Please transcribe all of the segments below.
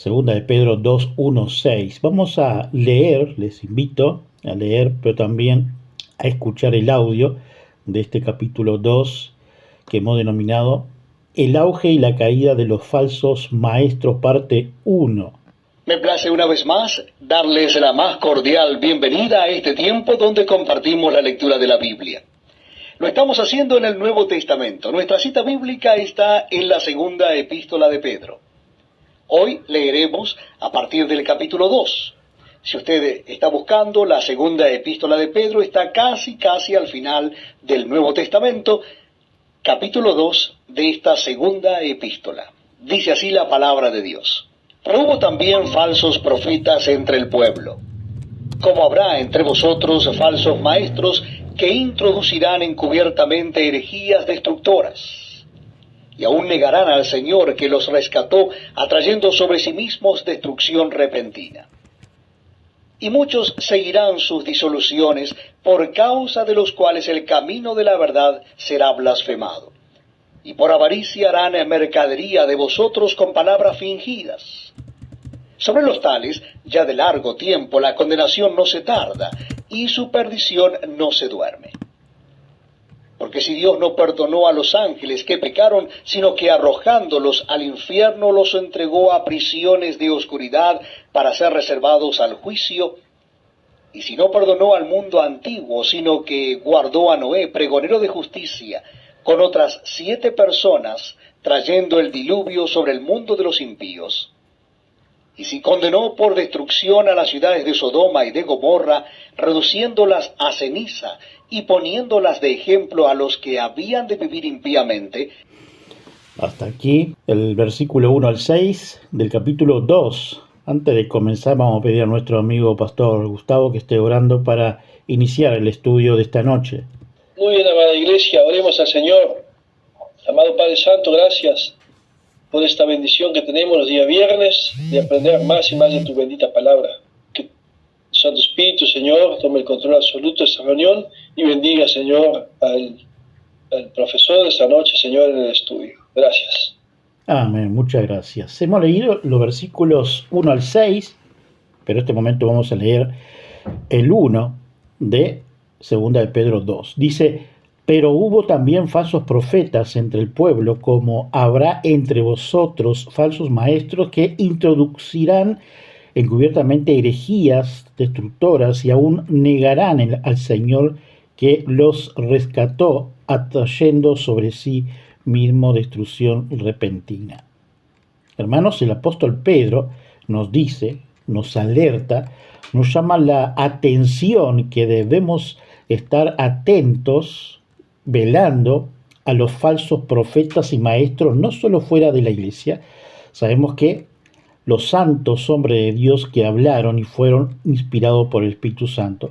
Segunda de Pedro 2, 1, 6. Vamos a leer, les invito a leer, pero también a escuchar el audio de este capítulo 2 que hemos denominado El auge y la caída de los falsos maestros, parte 1. Me place una vez más darles la más cordial bienvenida a este tiempo donde compartimos la lectura de la Biblia. Lo estamos haciendo en el Nuevo Testamento. Nuestra cita bíblica está en la segunda epístola de Pedro. Hoy leeremos a partir del capítulo 2. Si usted está buscando, la segunda epístola de Pedro está casi al final del Nuevo Testamento, capítulo 2 de esta segunda epístola. Dice así la palabra de Dios. Pero hubo también falsos profetas entre el pueblo, como habrá entre vosotros falsos maestros que introducirán encubiertamente herejías destructoras. Y aún negarán al Señor que los rescató, atrayendo sobre sí mismos destrucción repentina. Y muchos seguirán sus disoluciones, por causa de los cuales el camino de la verdad será blasfemado. Y por avaricia harán mercadería de vosotros con palabras fingidas. Sobre los tales, ya de largo tiempo la condenación no se tarda, y su perdición no se duerme. Porque si Dios no perdonó a los ángeles que pecaron, sino que arrojándolos al infierno los entregó a prisiones de oscuridad para ser reservados al juicio, y si no perdonó al mundo antiguo, sino que guardó a Noé, pregonero de justicia, con otras 7 personas, trayendo el diluvio sobre el mundo de los impíos, y si condenó por destrucción a las ciudades de Sodoma y de Gomorra, reduciéndolas a ceniza y poniéndolas de ejemplo a los que habían de vivir impíamente. Hasta aquí el versículo 1 al 6 del capítulo 2. Antes de comenzar vamos a pedir a nuestro amigo pastor Gustavo que esté orando para iniciar el estudio de esta noche. Muy bien, amada iglesia, oremos al Señor. Amado Padre Santo, gracias por esta bendición que tenemos los días viernes, de aprender más y más de tu bendita palabra. Que Santo Espíritu, Señor, tome el control absoluto de esta reunión y bendiga, Señor, al profesor de esta noche, Señor, en el estudio. Gracias. Amén, muchas gracias. Hemos leído los versículos 1 al 6, pero en este momento vamos a leer el 1 de segunda de Pedro 2. Dice: pero hubo también falsos profetas entre el pueblo, como habrá entre vosotros falsos maestros que introducirán encubiertamente herejías destructoras y aún negarán al Señor que los rescató, atrayendo sobre sí mismo destrucción repentina. Hermanos, el apóstol Pedro nos dice, nos alerta, nos llama la atención que debemos estar atentos, velando a los falsos profetas y maestros, no solo fuera de la iglesia. Sabemos que los santos hombres de Dios que hablaron y fueron inspirados por el Espíritu Santo,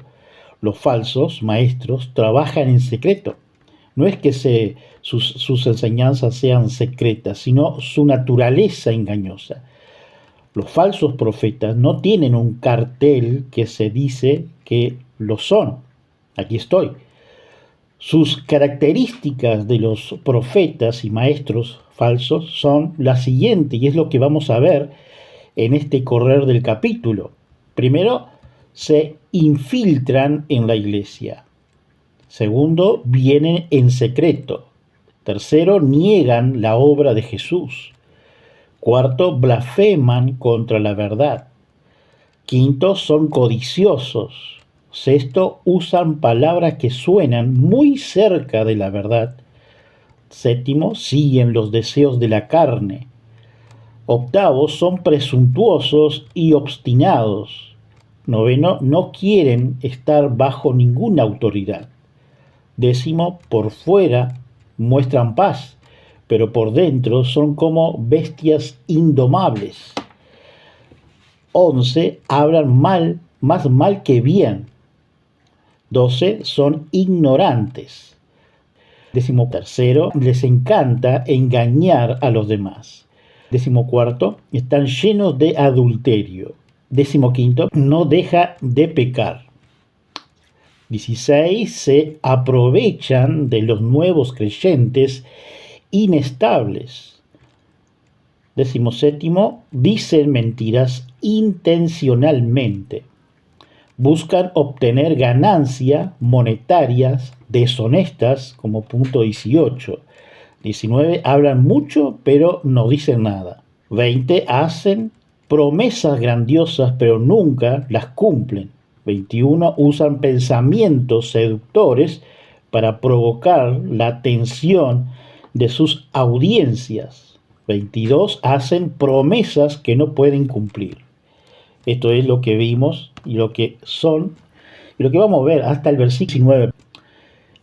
los falsos maestros trabajan en secreto. No es que sus enseñanzas sean secretas, sino su naturaleza engañosa. Los falsos profetas no tienen un cartel que se dice que lo son. Aquí estoy. Sus características de los profetas y maestros falsos son las siguientes, y es lo que vamos a ver en este correr del capítulo. Primero, se infiltran en la iglesia. Segundo, vienen en secreto. Tercero, niegan la obra de Jesús. Cuarto, blasfeman contra la verdad. Quinto, son codiciosos. Sexto, usan palabras que suenan muy cerca de la verdad. Séptimo, siguen los deseos de la carne. Octavo, son presuntuosos y obstinados. Noveno, no quieren estar bajo ninguna autoridad. Décimo, por fuera muestran paz, pero por dentro son como bestias indomables. 11, hablan más mal que bien. 12, son ignorantes. 13, les encanta engañar a los demás. 14, están llenos de adulterio. 15, no deja de pecar. 16, se aprovechan de los nuevos creyentes inestables. 17, dicen mentiras intencionalmente. Buscan obtener ganancias monetarias deshonestas, como punto 18. 19, hablan mucho pero no dicen nada. 20, hacen promesas grandiosas pero nunca las cumplen. 21, usan pensamientos seductores para provocar la atención de sus audiencias. 22, hacen promesas que no pueden cumplir. Esto es lo que vimos y lo que son y lo que vamos a ver hasta el versículo 19.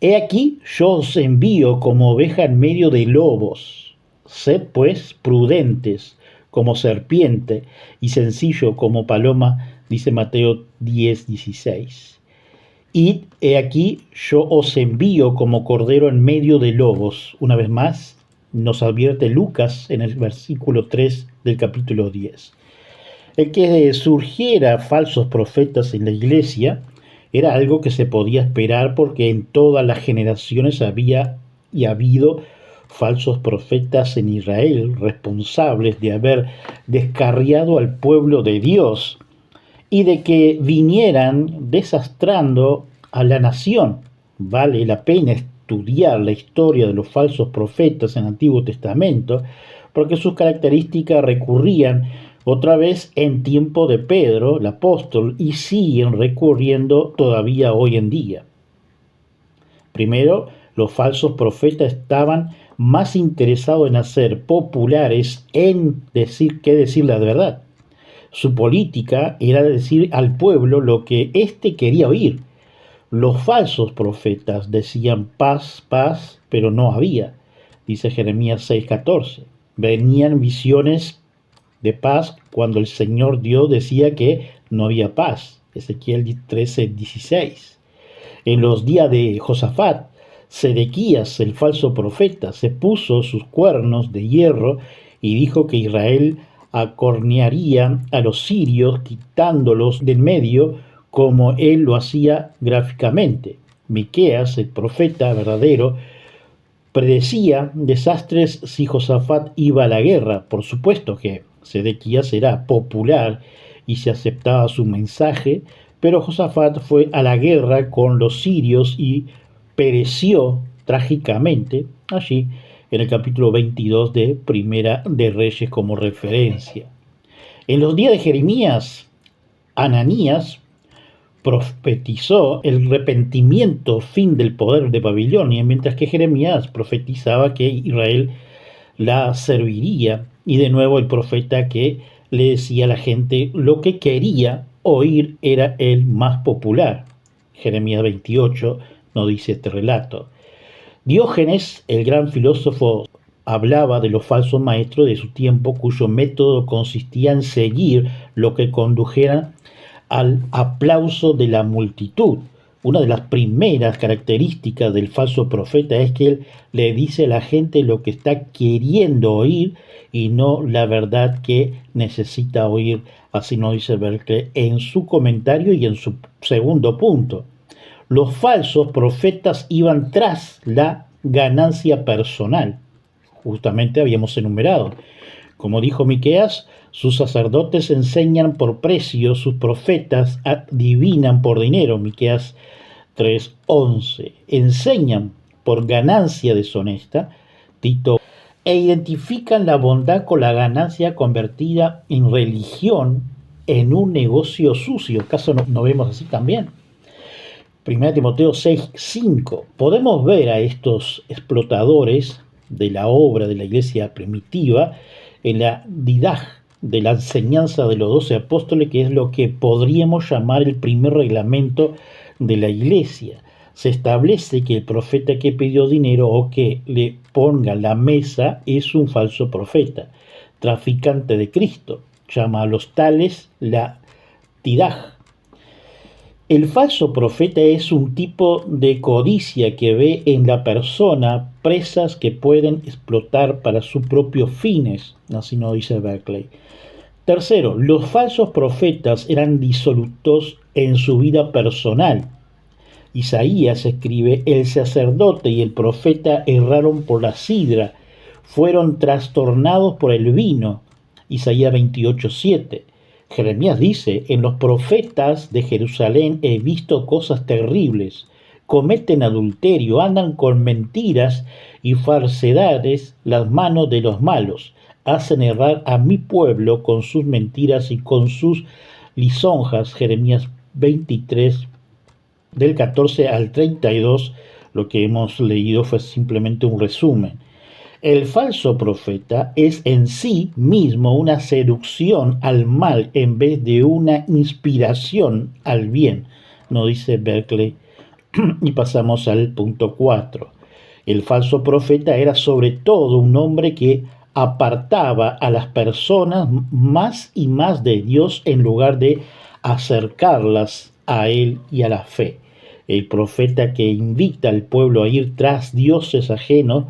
He aquí, yo os envío como oveja en medio de lobos. Sed pues prudentes como serpiente y sencillo como paloma, dice Mateo 10:16. Y he aquí, yo os envío como cordero en medio de lobos. Una vez más, nos advierte Lucas en el versículo 3 del capítulo 10. El que surgiera falsos profetas en la iglesia era algo que se podía esperar porque en todas las generaciones había y ha habido falsos profetas en Israel responsables de haber descarriado al pueblo de Dios y de que vinieran desastrando a la nación. Vale la pena estudiar la historia de los falsos profetas en el Antiguo Testamento porque sus características recurrían otra vez en tiempo de Pedro, el apóstol, y siguen recurriendo todavía hoy en día. Primero, los falsos profetas estaban más interesados en hacer populares en decir la verdad. Su política era decir al pueblo lo que éste quería oír. Los falsos profetas decían paz, paz, pero no había, dice Jeremías 6:14. Venían visiones de paz cuando el Señor Dios decía que no había paz, Ezequiel 13:16. En los días de Josafat, Sedequías, el falso profeta, se puso sus cuernos de hierro y dijo que Israel acornearía a los sirios quitándolos del medio como él lo hacía gráficamente. Miqueas, el profeta verdadero, predecía desastres si Josafat iba a la guerra. Por supuesto que Sedequías era popular y se aceptaba su mensaje, pero Josafat fue a la guerra con los sirios y pereció trágicamente allí en el capítulo 22 de Primera de Reyes como referencia. En los días de Jeremías, Ananías profetizó el arrepentimiento, fin del poder de Babilonia, mientras que Jeremías profetizaba que Israel la serviría, y de nuevo el profeta que le decía a la gente lo que quería oír era el más popular. Jeremías 28 nos dice este relato. Diógenes, el gran filósofo, hablaba de los falsos maestros de su tiempo, cuyo método consistía en seguir lo que condujeran al aplauso de la multitud. Una de las primeras características del falso profeta es que él le dice a la gente lo que está queriendo oír y no la verdad que necesita oír. Así nos dice Berkeley en su comentario y en su segundo punto. Los falsos profetas iban tras la ganancia personal. Justamente habíamos enumerado. Como dijo Miqueas, sus sacerdotes enseñan por precio, sus profetas adivinan por dinero. Miqueas 3:11. Enseñan por ganancia deshonesta, Tito, e identifican la bondad con la ganancia convertida en religión en un negocio sucio. ¿Acaso no vemos así también? 1 Timoteo 6:5. Podemos ver a estos explotadores de la obra de la iglesia primitiva en la didaj de la enseñanza de los 12 apóstoles, que es lo que podríamos llamar el primer reglamento de la iglesia. Se establece que el profeta que pidió dinero o que le ponga la mesa es un falso profeta, traficante de Cristo. Llama a los tales la tidaj. El falso profeta es un tipo de codicia que ve en la persona presas que pueden explotar para sus propios fines, así nos dice Berkeley. Tercero, los falsos profetas eran disolutos en su vida personal. Isaías escribe: el sacerdote y el profeta erraron por la sidra, fueron trastornados por el vino. Isaías 28:7. Jeremías dice: en los profetas de Jerusalén he visto cosas terribles. Cometen adulterio, andan con mentiras y falsedades las manos de los malos. Hacen errar a mi pueblo con sus mentiras y con sus lisonjas. Jeremías 23, del 14 al 32. Lo que hemos leído fue simplemente un resumen. El falso profeta es en sí mismo una seducción al mal en vez de una inspiración al bien, nos dice Berkeley. Y pasamos al punto 4. El falso profeta era sobre todo un hombre que apartaba a las personas más y más de Dios en lugar de acercarlas a Él y a la fe. El profeta que invita al pueblo a ir tras dioses ajenos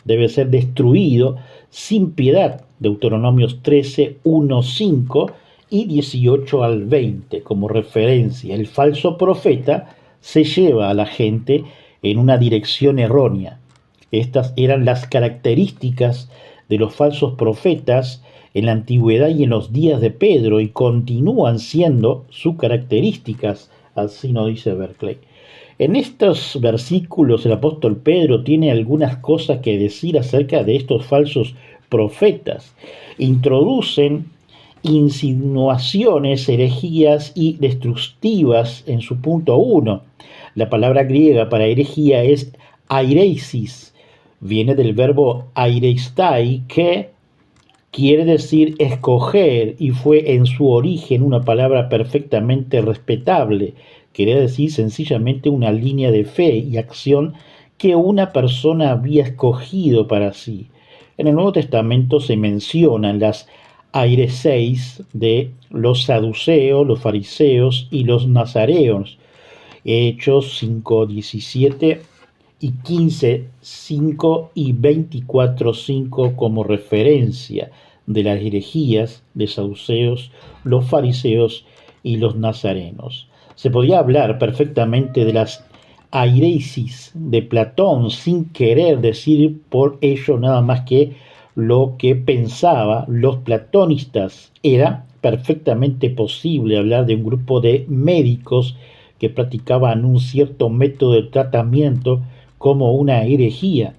debe ser destruido sin piedad. Deuteronomios 13, 1, 5 y 18 al 20 como referencia. El falso profeta se lleva a la gente en una dirección errónea. Estas eran las características de los falsos profetas en la antigüedad y en los días de Pedro, y continúan siendo sus características, así nos dice Berkeley. En estos versículos el apóstol Pedro tiene algunas cosas que decir acerca de estos falsos profetas. Introducen insinuaciones, herejías y destructivas en su punto 1. La palabra griega para herejía es airesis. Viene del verbo aireistai, que quiere decir escoger, y fue en su origen una palabra perfectamente respetable. Quería decir sencillamente una línea de fe y acción que una persona había escogido para sí. En el Nuevo Testamento se mencionan las aireseis de los saduceos, los fariseos y los nazareos. Hechos 5:17 y 15:5 y 24:5 como referencia de las herejías de saduceos, los fariseos y los nazarenos. Se podía hablar perfectamente de las airesis de Platón sin querer decir por ello nada más que lo que pensaba los platonistas. Era perfectamente posible hablar de un grupo de médicos que practicaban un cierto método de tratamiento como una herejía,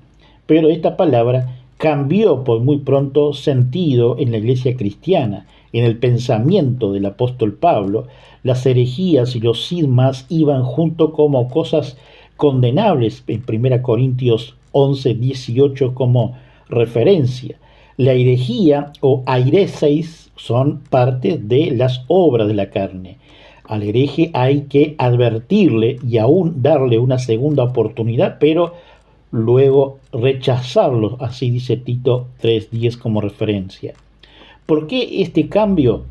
pero esta palabra cambió por muy pronto sentido en la iglesia cristiana. En el pensamiento del apóstol Pablo, las herejías y los cismas iban junto como cosas condenables, en 1 Corintios 11:18 como referencia. La herejía o airesis son parte de las obras de la carne. Al hereje hay que advertirle y aún darle una segunda oportunidad, pero luego rechazarlo, así dice Tito 3:10 como referencia. ¿Por qué este cambio?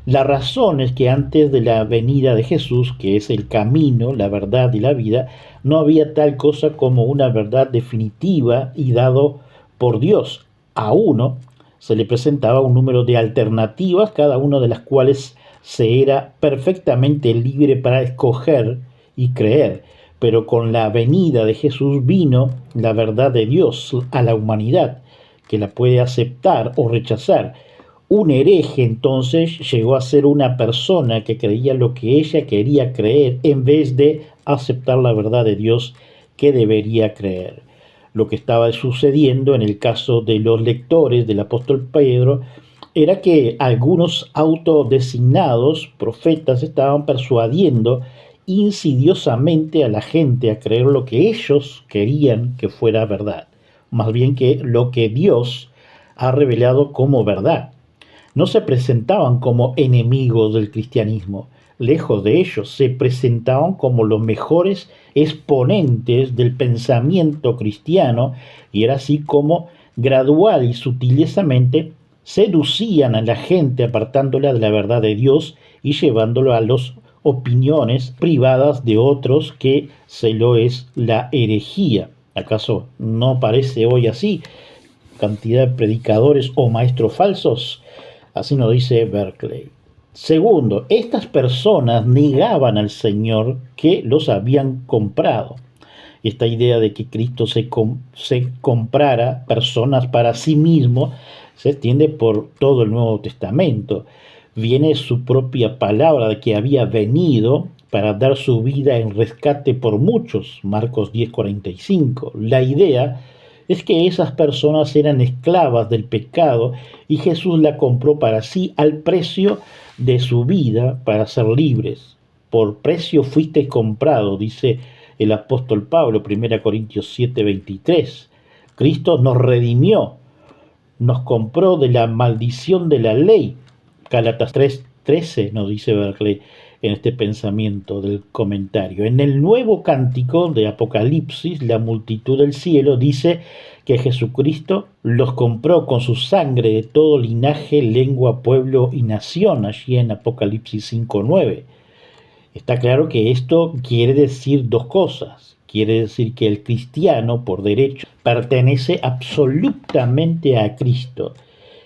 La razón es que antes de la venida de Jesús, que es el camino, la verdad y la vida, no había tal cosa como una verdad definitiva y dado por Dios. A uno se le presentaba un número de alternativas, cada una de las cuales se era perfectamente libre para escoger y creer. Pero con la venida de Jesús vino la verdad de Dios a la humanidad, que la puede aceptar o rechazar. Un hereje entonces llegó a ser una persona que creía lo que ella quería creer en vez de aceptar la verdad de Dios que debería creer. Lo que estaba sucediendo en el caso de los lectores del apóstol Pedro era que algunos autodesignados profetas estaban persuadiendo insidiosamente a la gente a creer lo que ellos querían que fuera verdad, más bien que lo que Dios ha revelado como verdad. No se presentaban como enemigos del cristianismo, lejos de ellos, se presentaban como los mejores exponentes del pensamiento cristiano, y era así como gradual y sutilezamente seducían a la gente apartándola de la verdad de Dios y llevándolo a las opiniones privadas de otros, que se lo es la herejía. ¿Acaso no parece hoy así? Cantidad de predicadores o maestros falsos. Así nos dice Berkeley. Segundo, estas personas negaban al Señor que los habían comprado. esta idea de que Cristo se comprara personas para sí mismo, se extiende por todo el Nuevo Testamento. Viene su propia palabra de que había venido para dar su vida en rescate por muchos, Marcos 10:45. La idea es que esas personas eran esclavas del pecado y Jesús la compró para sí al precio de su vida para ser libres. Por precio fuiste comprado, dice el apóstol Pablo, 1 Corintios 7:23. Cristo nos redimió, nos compró de la maldición de la ley. Gálatas 3:13 nos dice Berkeley en este pensamiento del comentario. En el nuevo cántico de Apocalipsis, la multitud del cielo dice que Jesucristo los compró con su sangre de todo linaje, lengua, pueblo y nación, allí en Apocalipsis 5:9. Está claro que esto quiere decir dos cosas. Quiere decir que el cristiano, por derecho, pertenece absolutamente a Cristo.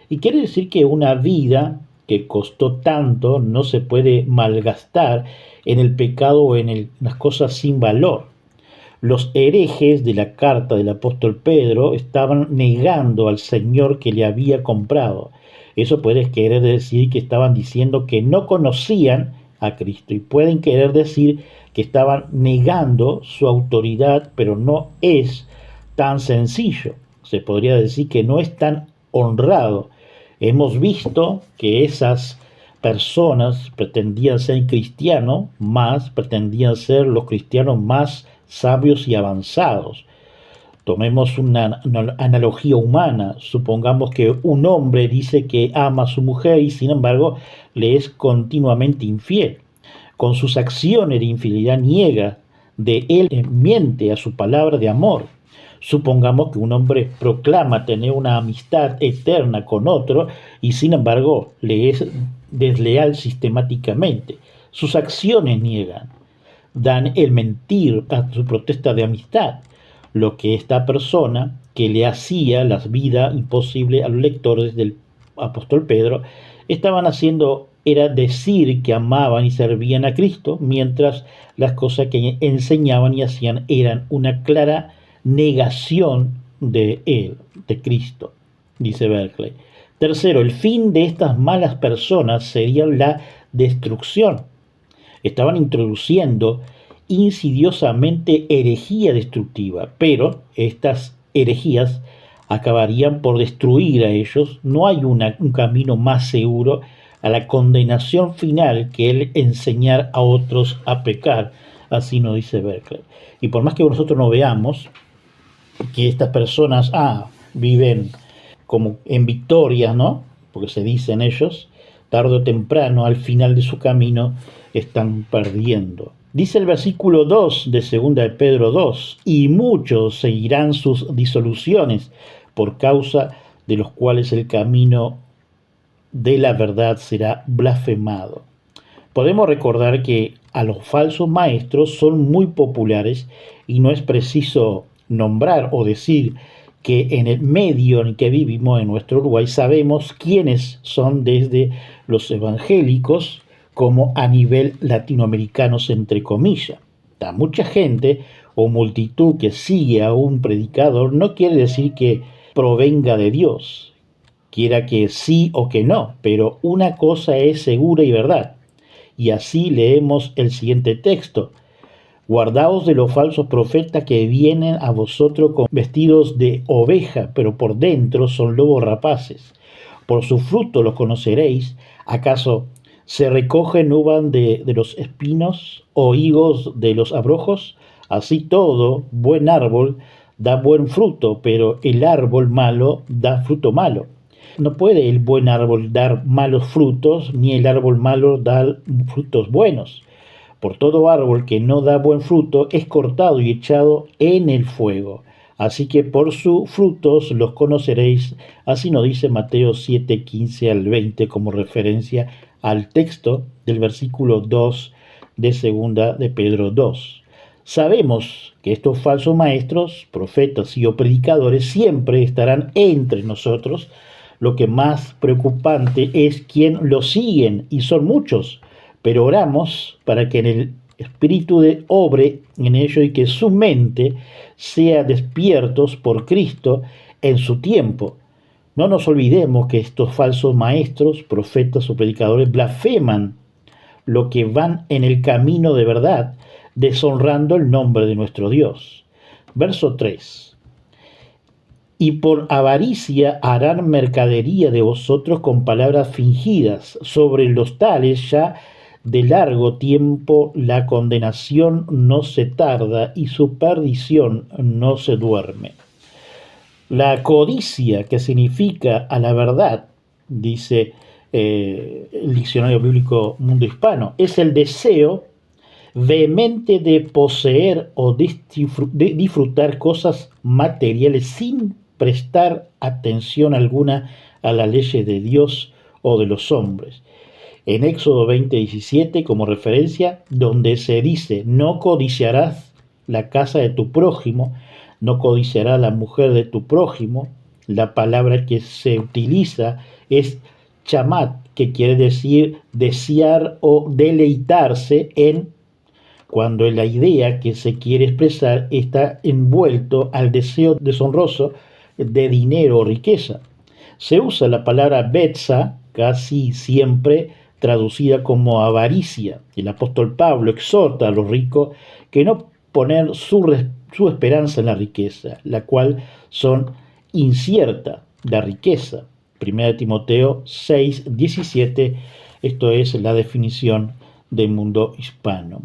Y quiere decir que una vida que costó tanto no se puede malgastar en el pecado o en las cosas sin valor. Los herejes de la carta del apóstol Pedro estaban negando al Señor que le había comprado. Eso puede querer decir que estaban diciendo que no conocían a Cristo, y pueden querer decir que estaban negando su autoridad, pero no es tan sencillo. Se podría decir que no es tan honrado. Hemos visto que esas personas pretendían ser cristianos, pretendían ser los cristianos más sabios y avanzados. Tomemos una analogía humana. Supongamos que un hombre dice que ama a su mujer y sin embargo le es continuamente infiel. Con sus acciones de infidelidad niega de él, miente a su palabra de amor. Supongamos que un hombre proclama tener una amistad eterna con otro y sin embargo le es desleal sistemáticamente. Sus acciones niegan, dan el mentir a su protesta de amistad, lo que esta persona que le hacía la vida imposible a los lectores del apóstol Pedro estaban haciendo era decir que amaban y servían a Cristo, mientras las cosas que enseñaban y hacían eran una clara negación de él, de Cristo, dice Berkeley. Tercero, el fin de estas malas personas sería la destrucción. Estaban introduciendo insidiosamente herejía destructiva, pero estas herejías acabarían por destruir a ellos. No hay un camino más seguro a la condenación final que el enseñar a otros a pecar, así nos dice Berkeley. Y por más que nosotros no veamos que estas personas viven como en victoria, ¿no? Porque se dicen ellos, tarde o temprano, al final de su camino, están perdiendo. Dice el versículo 2 de 2 de Pedro 2, y muchos seguirán sus disoluciones, por causa de los cuales el camino de la verdad será blasfemado. Podemos recordar que a los falsos maestros son muy populares y no es preciso nombrar o decir que en el medio en que vivimos en nuestro Uruguay sabemos quiénes son, desde los evangélicos como a nivel latinoamericanos, entre comillas. Mucha gente o multitud que sigue a un predicador no quiere decir que provenga de Dios, quiera que sí o que no, pero una cosa es segura y verdad. Y así leemos el siguiente texto: guardaos de los falsos profetas que vienen a vosotros con vestidos de oveja, pero por dentro son lobos rapaces. Por su fruto los conoceréis. ¿Acaso se recogen uvas de los espinos o higos de los abrojos? Así todo buen árbol da buen fruto, pero el árbol malo da fruto malo. No puede el buen árbol dar malos frutos, ni el árbol malo dar frutos buenos. Por todo árbol que no da buen fruto es cortado y echado en el fuego. Así que por sus frutos los conoceréis. Así nos dice Mateo 7:15 al 20 como referencia al texto del versículo 2 de 2 de Pedro 2. Sabemos que estos falsos maestros, profetas y predicadores siempre estarán entre nosotros. Lo que más preocupante es quién los siguen, y son muchos. Pero oramos para que en el Espíritu de obre en ello y que su mente sea despiertos por Cristo en su tiempo. No nos olvidemos que estos falsos maestros, profetas o predicadores blasfeman lo que van en el camino de verdad, deshonrando el nombre de nuestro Dios. Verso 3. Y por avaricia harán mercadería de vosotros con palabras fingidas. Sobre los tales ya de largo tiempo la condenación no se tarda y su perdición no se duerme. La codicia, que significa a la verdad, dice el diccionario bíblico Mundo Hispano, es el deseo vehemente de poseer o de disfrutar cosas materiales sin prestar atención alguna a la ley de Dios o de los hombres. En Éxodo 20:17, como referencia, donde se dice, no codiciarás la casa de tu prójimo, no codiciará la mujer de tu prójimo. La palabra que se utiliza es chamat, que quiere decir desear o deleitarse en, cuando la idea que se quiere expresar está envuelto al deseo deshonroso de dinero o riqueza. Se usa la palabra betza casi siempre traducida como avaricia. El apóstol Pablo exhorta a los ricos que no poner su esperanza en la riqueza, la cual son incierta la riqueza. 1 Timoteo 6:17, esto es la definición del Mundo Hispano.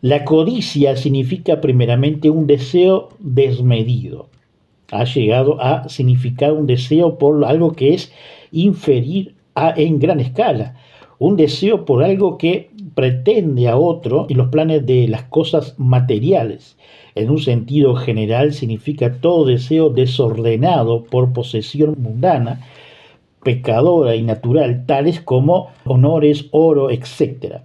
La codicia significa primeramente un deseo desmedido. Ha llegado a significar un deseo por algo que es inferior en gran escala, un deseo por algo que pretende a otro y los planes de las cosas materiales. En un sentido general significa todo deseo desordenado por posesión mundana, pecadora y natural, tales como honores, oro, etc.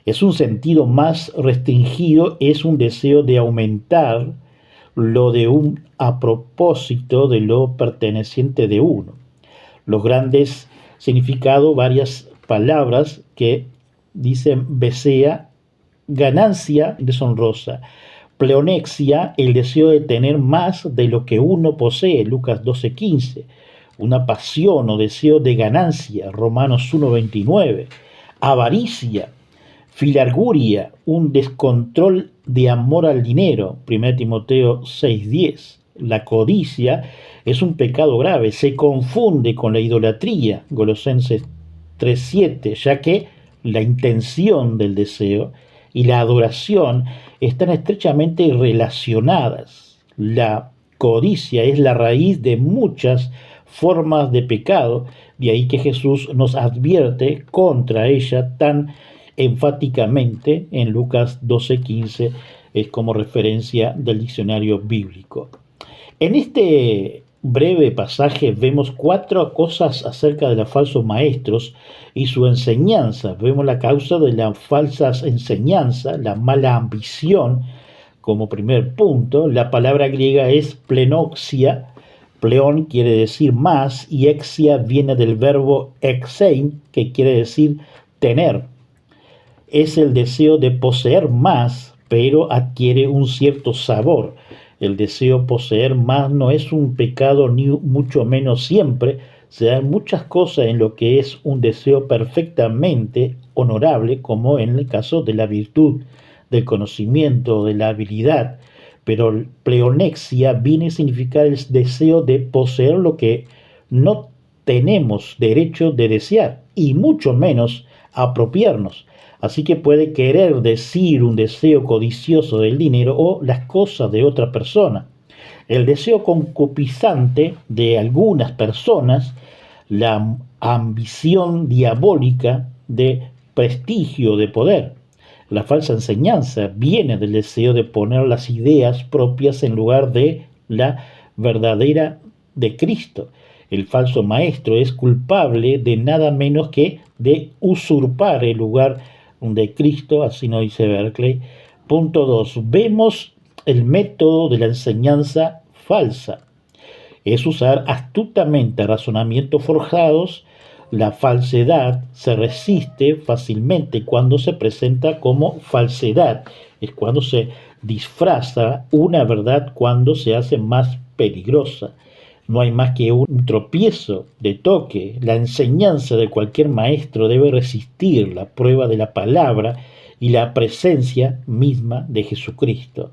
Es un sentido más restringido, es un deseo de aumentar lo de un a propósito de lo perteneciente de uno. Los grandes significados, varias palabras que dicen besea, ganancia deshonrosa, pleonexia, el deseo de tener más de lo que uno posee, Lucas 12:15, una pasión o deseo de ganancia, Romanos 1:29, avaricia, filarguria, un descontrol de amor al dinero, 1 Timoteo 6:10. La codicia es un pecado grave, se confunde con la idolatría, Colosenses 3:7, ya que la intención del deseo y la adoración están estrechamente relacionadas. La codicia es la raíz de muchas formas de pecado, de ahí que Jesús nos advierte contra ella tan enfáticamente en Lucas 12:15, es como referencia del diccionario bíblico. En este breve pasaje vemos 4 cosas acerca de los falsos maestros y su enseñanza. Vemos la causa de las falsas enseñanzas, la mala ambición como primer punto. La palabra griega es plenoxia. Pleón quiere decir más y exia viene del verbo exein, que quiere decir tener. Es el deseo de poseer más, pero adquiere un cierto sabor. El deseo poseer más no es un pecado ni mucho menos siempre. Se dan muchas cosas en lo que es un deseo perfectamente honorable, como en el caso de la virtud, del conocimiento, de la habilidad. Pero pleonexia viene a significar el deseo de poseer lo que no tenemos derecho de desear, y mucho menos apropiarnos. Así que puede querer decir un deseo codicioso del dinero o las cosas de otra persona. El deseo concupiscente de algunas personas, la ambición diabólica de prestigio, de poder. La falsa enseñanza viene del deseo de poner las ideas propias en lugar de la verdadera de Cristo. El falso maestro es culpable de nada menos que de usurpar el lugar de Cristo, así nos dice Berkeley. Punto 2. Vemos el método de la enseñanza falsa. Es usar astutamente razonamientos forjados La falsedad se resiste fácilmente cuando se presenta como falsedad. Es cuando se disfraza una verdad, cuando se hace más peligrosa. No hay más que un tropiezo de toque. La enseñanza de cualquier maestro debe resistir la prueba de la palabra y la presencia misma de Jesucristo.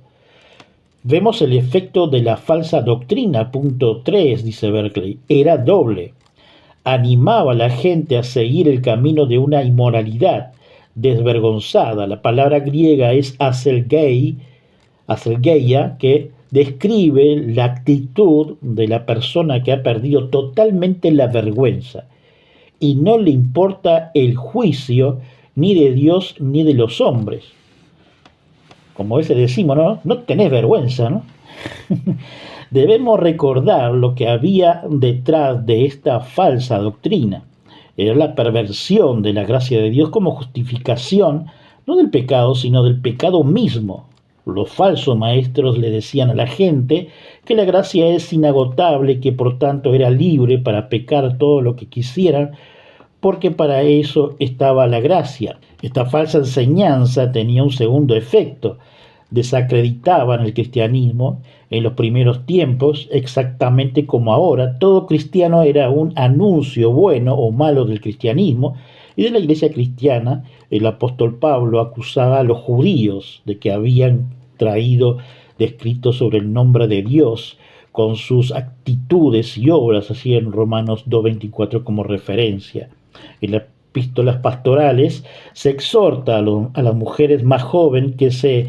Vemos el efecto de la falsa doctrina, punto 3, dice Berkeley. Era doble. Animaba a la gente a seguir el camino de una inmoralidad desvergonzada. La palabra griega es aselgeia, que describe la actitud de la persona que ha perdido totalmente la vergüenza y no le importa el juicio ni de Dios ni de los hombres. Como a veces decimos, no tenés vergüenza, ¿no? Debemos recordar lo que había detrás de esta falsa doctrina. Era la perversión de la gracia de Dios como justificación, no del pecado, sino del pecado mismo. Los falsos maestros le decían a la gente que la gracia es inagotable, que por tanto era libre para pecar todo lo que quisieran, porque para eso estaba la gracia. Esta falsa enseñanza tenía un segundo efecto. Desacreditaban el cristianismo. En los primeros tiempos, exactamente como ahora, todo cristiano era un anuncio bueno o malo del cristianismo, y de la iglesia cristiana el apóstol Pablo acusaba a los judíos de que habían traído descrito sobre el nombre de Dios con sus actitudes y obras, así en Romanos 2:24 como referencia. En las epístolas pastorales se exhorta a las mujeres más jóvenes que se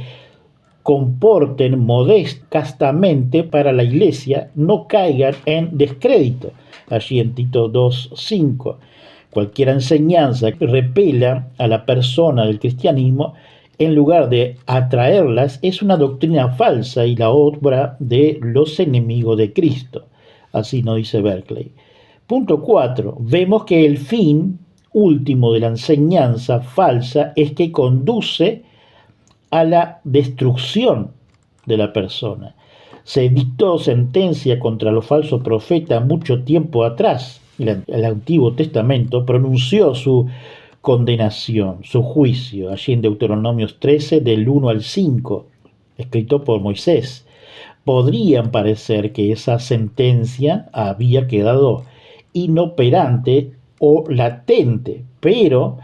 comporten modestamente para la iglesia, no caigan en descrédito. Allí en Tito 2:5. Cualquier enseñanza que repela a la persona del cristianismo, en lugar de atraerlas, es una doctrina falsa y la obra de los enemigos de Cristo. Así nos dice Berkeley. Punto 4. Vemos que el fin último de la enseñanza falsa es que conduce a la destrucción de la persona. Se dictó sentencia contra los falsos profetas mucho tiempo atrás. El Antiguo Testamento pronunció su condenación, su juicio, allí en Deuteronomios 13, del 1 al 5, escrito por Moisés. Podrían parecer que esa sentencia había quedado inoperante o latente, pero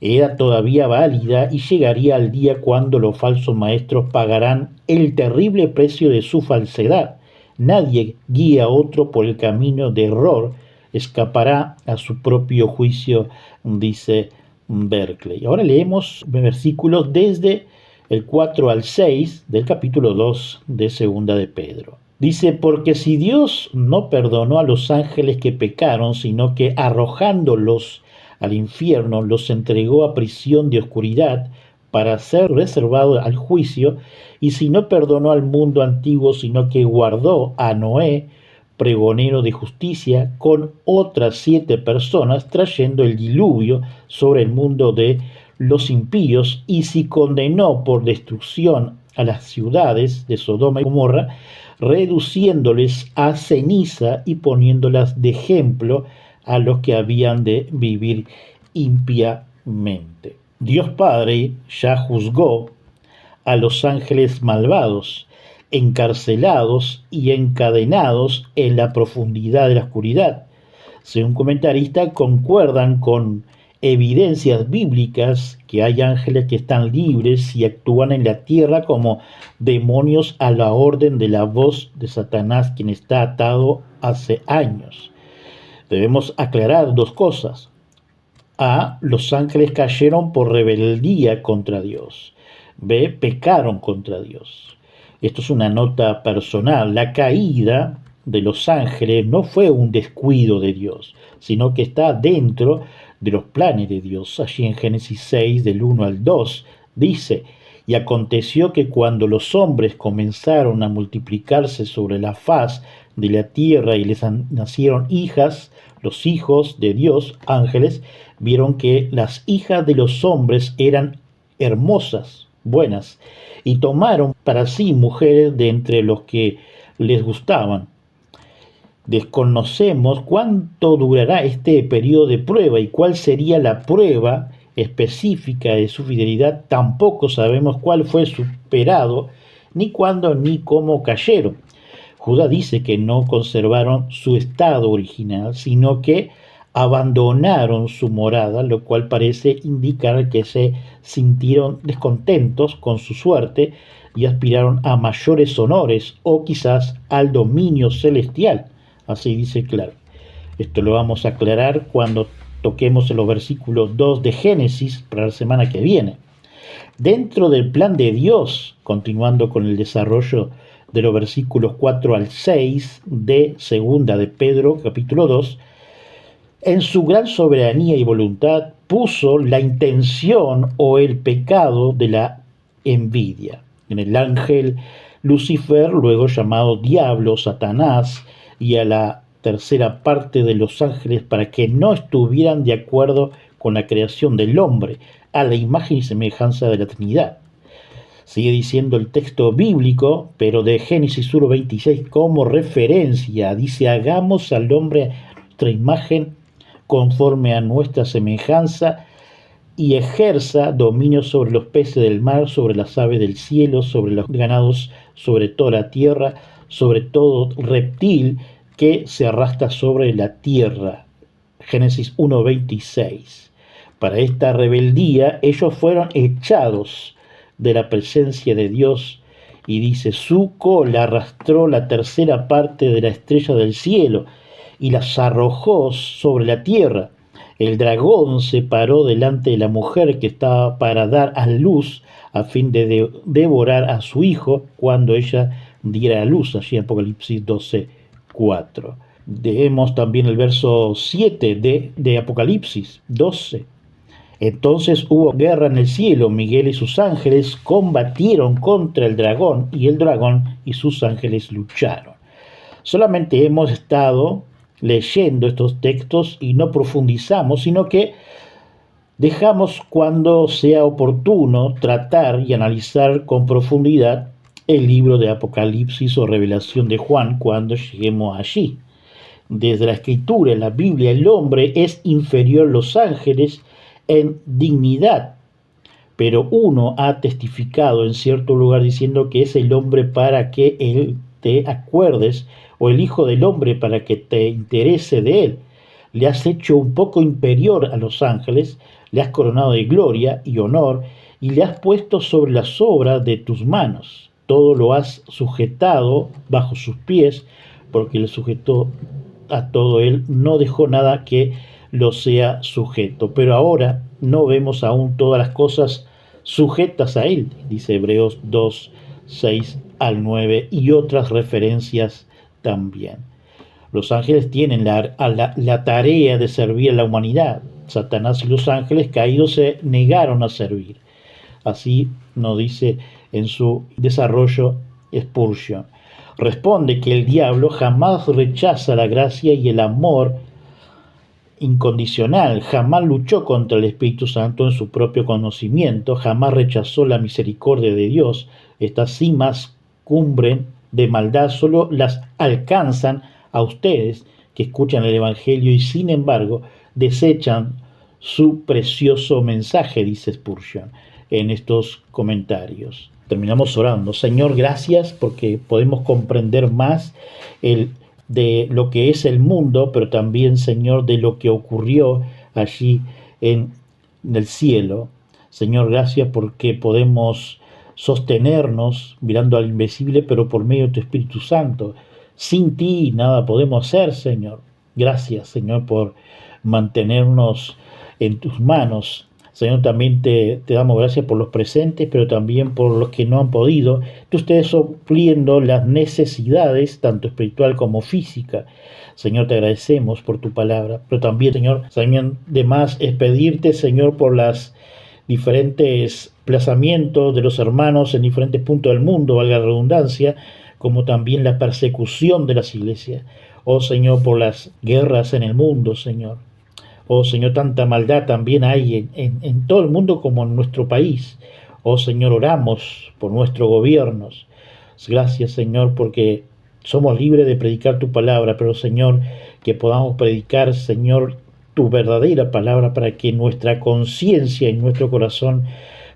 era todavía válida y llegaría el día cuando los falsos maestros pagarán el terrible precio de su falsedad. Nadie guía a otro por el camino de error, escapará a su propio juicio, dice Berkeley. Ahora leemos versículos desde el 4 al 6 del capítulo 2 de Segunda de Pedro. Dice, porque si Dios no perdonó a los ángeles que pecaron, sino que arrojándolos al infierno los entregó a prisión de oscuridad para ser reservado al juicio, y si no perdonó al mundo antiguo, sino que guardó a Noé, pregonero de justicia, con otras 7 personas, trayendo el diluvio sobre el mundo de los impíos, y si condenó por destrucción a las ciudades de Sodoma y Gomorra, reduciéndoles a ceniza y poniéndolas de ejemplo a los que habían de vivir impiamente. Dios Padre ya juzgó a los ángeles malvados, encarcelados y encadenados en la profundidad de la oscuridad. Según comentaristas, concuerdan con evidencias bíblicas que hay ángeles que están libres y actúan en la tierra como demonios a la orden de la voz de Satanás, quien está atado hace años. Debemos aclarar 2 cosas. A, los ángeles cayeron por rebeldía contra Dios. B, pecaron contra Dios. Esto es una nota personal. La caída de los ángeles no fue un descuido de Dios, sino que está dentro de los planes de Dios. Allí en Génesis 6, del 1 al 2, dice, y aconteció que cuando los hombres comenzaron a multiplicarse sobre la faz de la tierra y les nacieron hijas, los hijos de Dios, ángeles, vieron que las hijas de los hombres eran hermosas, buenas, y tomaron para sí mujeres de entre los que les gustaban. Desconocemos cuánto durará este periodo de prueba y cuál sería la prueba específica de su fidelidad. Tampoco sabemos cuál fue superado, ni cuándo ni cómo cayeron. Judá dice que no conservaron su estado original, sino que abandonaron su morada, lo cual parece indicar que se sintieron descontentos con su suerte y aspiraron a mayores honores o quizás al dominio celestial. Así dice claro. Esto lo vamos a aclarar cuando toquemos en los versículos 2 de Génesis para la semana que viene. Dentro del plan de Dios, continuando con el desarrollo de los versículos 4 al 6 de segunda de Pedro, capítulo 2, en su gran soberanía y voluntad puso la intención o el pecado de la envidia en el ángel Lucifer, luego llamado Diablo, Satanás, y a la tercera parte de los ángeles para que no estuvieran de acuerdo con la creación del hombre, a la imagen y semejanza de la Trinidad. Sigue diciendo el texto bíblico, pero de Génesis 1:26 como referencia, dice: hagamos al hombre a nuestra imagen, conforme a nuestra semejanza, y ejerza dominio sobre los peces del mar, sobre las aves del cielo, sobre los ganados, sobre toda la tierra, sobre todo reptil que se arrastra sobre la tierra. Génesis 1:26. Para esta rebeldía ellos fueron echados de la presencia de Dios, y dice: su cola arrastró la tercera parte de la estrella del cielo y las arrojó sobre la tierra. El dragón se paró delante de la mujer que estaba para dar a luz, a fin de devorar a su hijo cuando ella diera a luz, allí en Apocalipsis 12:4. Leemos también el verso 7 de Apocalipsis 12. Entonces hubo guerra en el cielo, Miguel y sus ángeles combatieron contra el dragón, y el dragón y sus ángeles lucharon. Solamente hemos estado leyendo estos textos y no profundizamos, sino que dejamos cuando sea oportuno tratar y analizar con profundidad el libro de Apocalipsis o Revelación de Juan cuando lleguemos allí. Desde la Escritura, en la Biblia, el hombre es inferior a los ángeles en dignidad, pero uno ha testificado en cierto lugar diciendo que es el hombre para que él te acuerdes, o el Hijo del Hombre para que te interese de él. Le has hecho un poco inferior a los ángeles, le has coronado de gloria y honor, y le has puesto sobre las obras de tus manos. Todo lo has sujetado bajo sus pies, porque le sujetó a todo él, no dejó nada que lo sea sujeto. Pero ahora no vemos aún todas las cosas sujetas a él, dice Hebreos 2:6 al 9, y otras referencias también. Los ángeles tienen la tarea de servir a la humanidad. Satanás y los ángeles caídos se negaron a servir. Así nos dice en su desarrollo Spurgeon. Responde que el diablo jamás rechaza la gracia y el amor incondicional, jamás luchó contra el Espíritu Santo en su propio conocimiento, jamás rechazó la misericordia de Dios. Estas cimas cumbre de maldad solo las alcanzan a ustedes que escuchan el Evangelio y sin embargo desechan su precioso mensaje, dice Spurgeon en estos comentarios. Terminamos orando. Señor, gracias porque podemos comprender más de lo que es el mundo, pero también, Señor, de lo que ocurrió allí en el cielo. Señor, gracias porque podemos sostenernos mirando al invisible, pero por medio de tu Espíritu Santo. Sin ti nada podemos hacer, Señor. Gracias, Señor, por mantenernos en tus manos. Señor, también te damos gracias por los presentes, pero también por los que no han podido, que ustedes supliendo las necesidades, tanto espiritual como física. Señor, te agradecemos por tu palabra, pero también, Señor, de más es pedirte, Señor, por las diferentes desplazamientos de los hermanos en diferentes puntos del mundo, valga la redundancia, como también la persecución de las iglesias. Oh, Señor, por las guerras en el mundo, Señor. Oh Señor, tanta maldad también hay en todo el mundo como en nuestro país. Oh Señor, oramos por nuestros gobiernos. Gracias, Señor, porque Somos libres de predicar tu palabra, pero Señor, que podamos predicar, Señor, tu verdadera palabra para que nuestra conciencia y nuestro corazón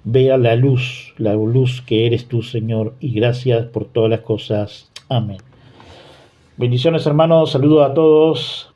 vea la luz que eres tú, Señor, y gracias por todas las cosas. Amén. Bendiciones, hermanos, saludos a todos.